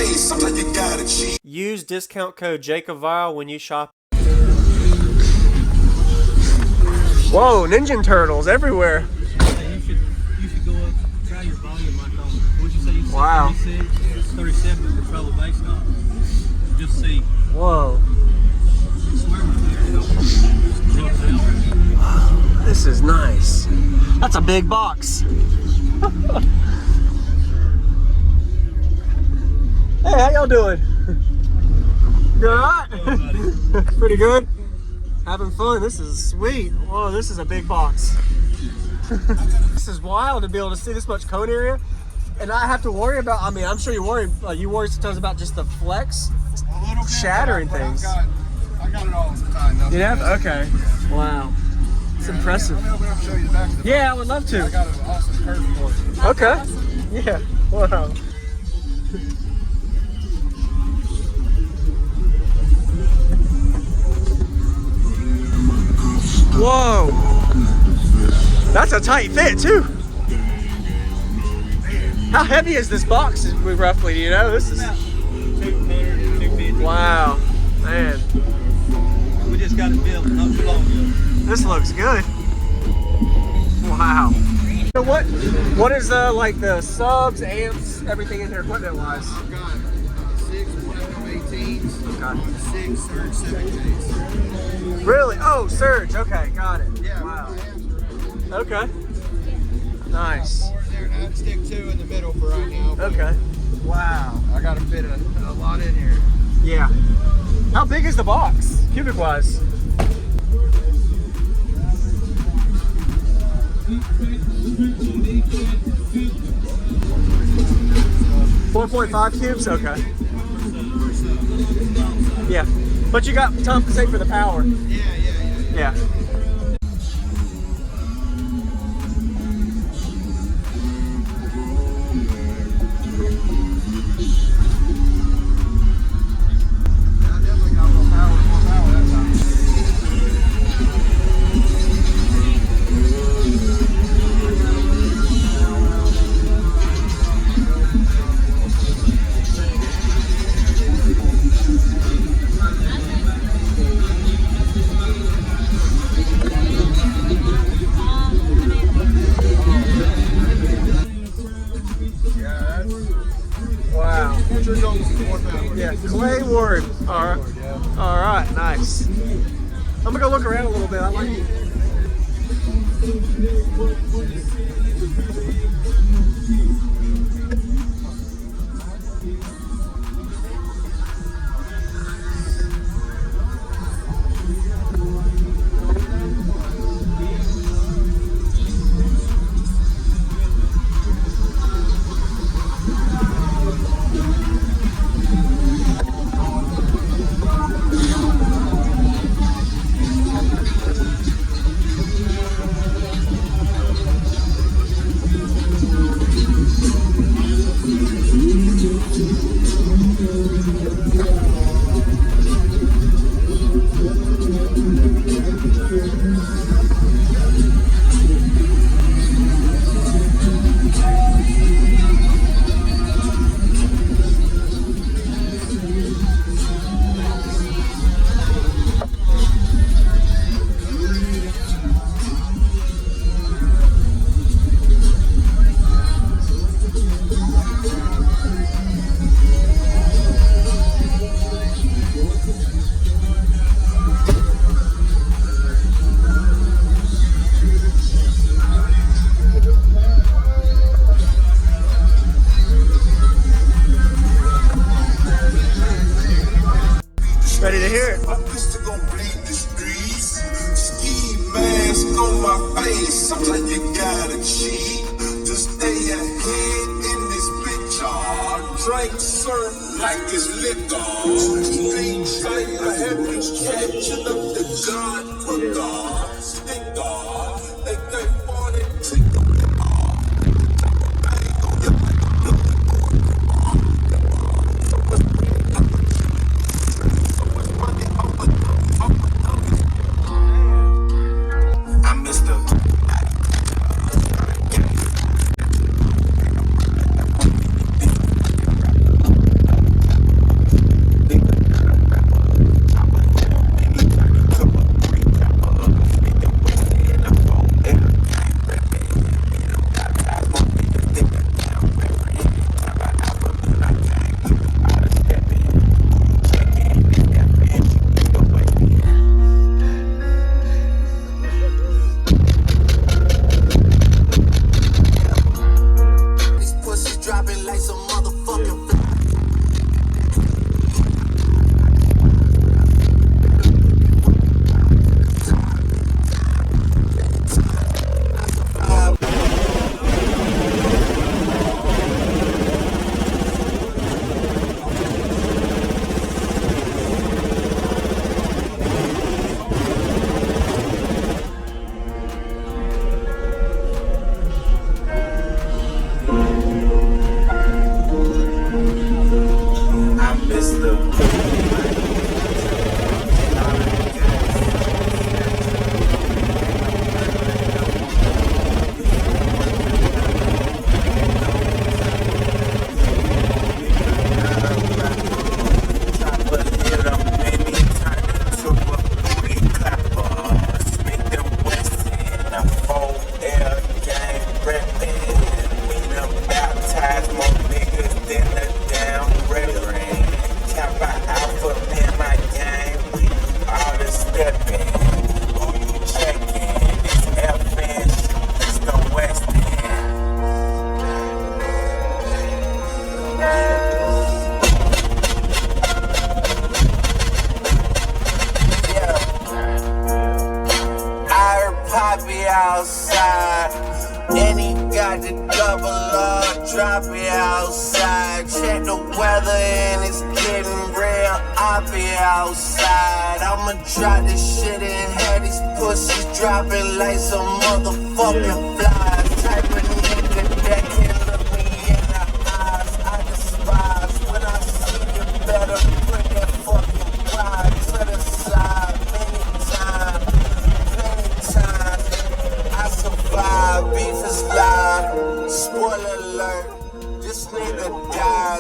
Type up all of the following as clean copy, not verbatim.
face, sometimes you gotta cheat. Use discount code JacobVile when you shop. Whoa, Ninja Turtles everywhere. You should go up, try your volume like on, what'd you say you said? Wow. 36, 37 to control the bass knob. Just see. Whoa. Swear with me. This is nice. That's a big box. Hey, how y'all doing? You alright? Pretty good? Having fun. This is sweet. Whoa, this is a big box. This is wild to be able to see this much cone area. And I have to worry about, I mean, I'm sure you worry sometimes about just the flex shattering things. I got it all the time. Though. You have? Okay. Wow. It's impressive. Let me over and show you the back of the Yeah, I would love to. I got an awesome curve for you. Okay. Yeah. Wow. Whoa. That's a tight fit too. How heavy is this box roughly, do you know? This is 200, 250. wow. Man. We just got it built not too long ago. This looks good. Wow. So what is like the subs, amps, everything in here equipment wise? I've got 6 1M18s, Okay. 6 Surge 7Js. Really? Oh, Surge. Okay, got it. Yeah. Wow. Okay. Nice. 4 there, and I'd stick 2 in the middle for right now. but Okay. Wow. I gotta fit a lot in here. Yeah. How big is the box, cubic wise? .5 cubes? Okay. Yeah. But you got to compensate for the power. Yeah. I definitely got more power that time. Wow. Future goals is more power. Yeah. Clay Ward. All right. All right. Nice. I'm gonna go look around a little bit. I like it. Ready to hear it. My pistol gon' bleed the streets. Ski mask on my face. Sometimes you gotta cheat to stay ahead in this picture. Drink, serve like it's liquor. Street fight, I have been catching up the God quicker. Sticker, they want it. Take them all. Bang on your back. drop it outside. Check the weather and it's getting real. I'll be outside. I'ma drop this shit and have these pussies dropping like some motherfucking flies. Type of nigga that can look me in the eyes. I despise when I see you better put that fucking pride to the side. Many times, I survive. Beef is live. Spoiler alert, this nigga dies.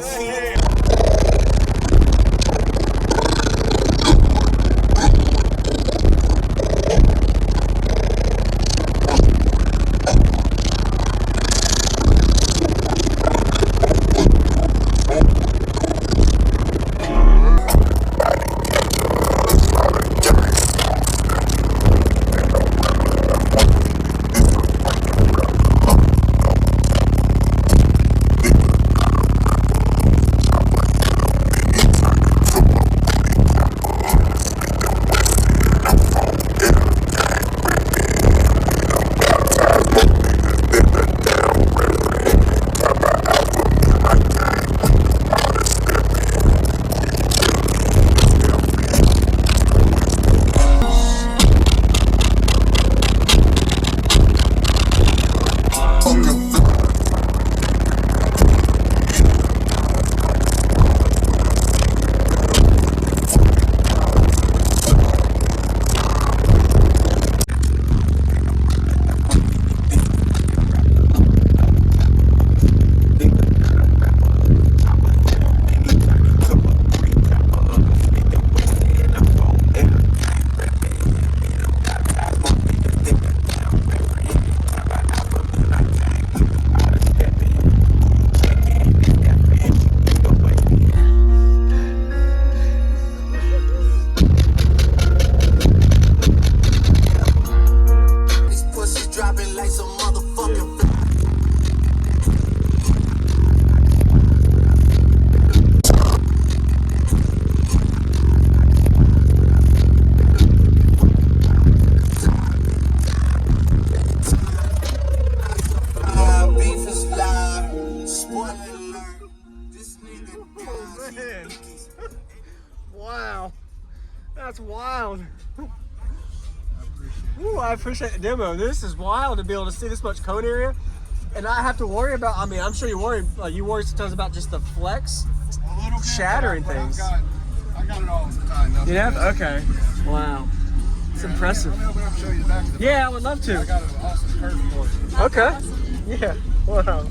Wow, that's wild. Ooh, I appreciate the demo. This is wild to be able to see this much cone area, and not have to worry about. I mean, I'm sure you worry sometimes about just the flex shattering things. I got it all the time. You have? Okay. Wow. It's impressive. Let me open up and show you the back of the Yeah, I would love to. I got an awesome curve for you. Okay. Yeah. Wow.